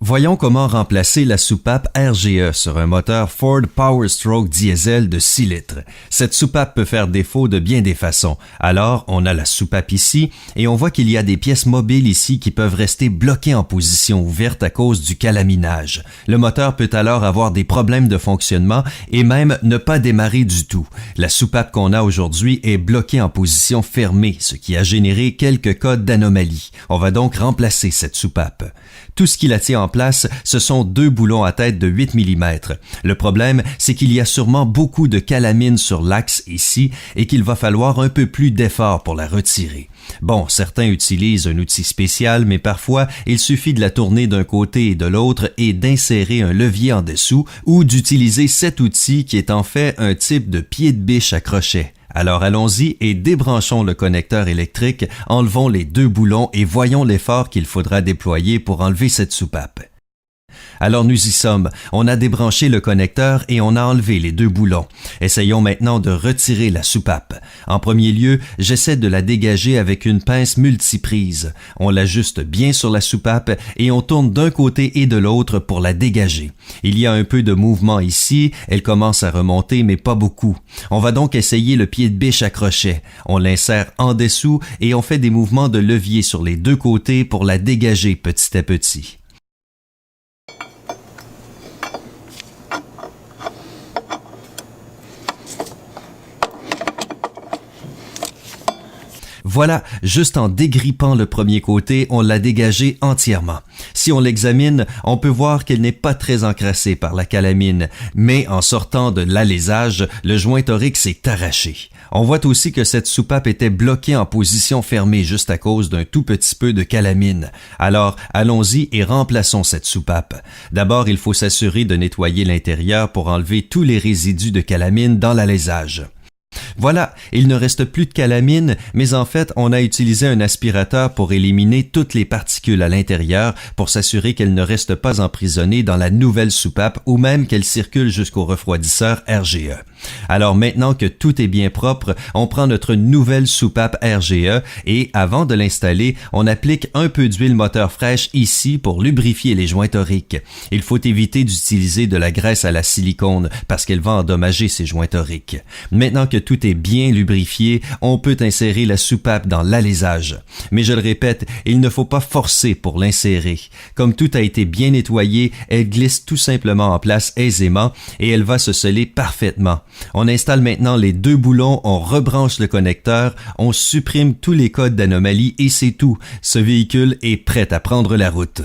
Voyons comment remplacer la soupape RGE sur un moteur Ford Powerstroke diesel de 6 litres. Cette soupape peut faire défaut de bien des façons. Alors, on a la soupape ici et on voit qu'il y a des pièces mobiles ici qui peuvent rester bloquées en position ouverte à cause du calaminage. Le moteur peut alors avoir des problèmes de fonctionnement et même ne pas démarrer du tout. La soupape qu'on a aujourd'hui est bloquée en position fermée, ce qui a généré quelques cas d'anomalie. On va donc remplacer cette soupape. Tout ce qui la tient en place, ce sont 2 boulons à tête de 8 mm. Le problème, c'est qu'il y a sûrement beaucoup de calamine sur l'axe ici et qu'il va falloir un peu plus d'effort pour la retirer. Bon, certains utilisent un outil spécial, mais parfois, il suffit de la tourner d'un côté et de l'autre et d'insérer un levier en dessous ou d'utiliser cet outil qui est en fait un type de pied de biche à crochet. Alors allons-y et débranchons le connecteur électrique, enlevons les 2 boulons et voyons l'effort qu'il faudra déployer pour enlever cette soupape. Alors nous y sommes, on a débranché le connecteur et on a enlevé les 2 boulons. Essayons maintenant de retirer la soupape. En premier lieu, j'essaie de la dégager avec une pince multiprise. On l'ajuste bien sur la soupape et on tourne d'un côté et de l'autre pour la dégager. Il y a un peu de mouvement ici, elle commence à remonter mais pas beaucoup. On va donc essayer le pied de biche à crochet. On l'insère en dessous et on fait des mouvements de levier sur les 2 côtés pour la dégager petit à petit. Voilà, juste en dégrippant le premier côté, on l'a dégagé entièrement. Si on l'examine, on peut voir qu'elle n'est pas très encrassée par la calamine, mais en sortant de l'alésage, le joint torique s'est arraché. On voit aussi que cette soupape était bloquée en position fermée juste à cause d'un tout petit peu de calamine. Alors, allons-y et remplaçons cette soupape. D'abord, il faut s'assurer de nettoyer l'intérieur pour enlever tous les résidus de calamine dans l'alésage. Voilà, il ne reste plus de calamine, mais en fait, on a utilisé un aspirateur pour éliminer toutes les particules à l'intérieur pour s'assurer qu'elles ne restent pas emprisonnées dans la nouvelle soupape ou même qu'elles circulent jusqu'au refroidisseur RGE. Alors maintenant que tout est bien propre, on prend notre nouvelle soupape RGE et avant de l'installer, on applique un peu d'huile moteur fraîche ici pour lubrifier les joints toriques. Il faut éviter d'utiliser de la graisse à la silicone parce qu'elle va endommager ces joints toriques. Maintenant que tout est bien lubrifié, on peut insérer la soupape dans l'alésage. Mais je le répète, il ne faut pas forcer pour l'insérer. Comme tout a été bien nettoyé, elle glisse tout simplement en place aisément et elle va se sceller parfaitement. On installe maintenant les 2 boulons, on rebranche le connecteur, on supprime tous les codes d'anomalie et c'est tout. Ce véhicule est prêt à prendre la route.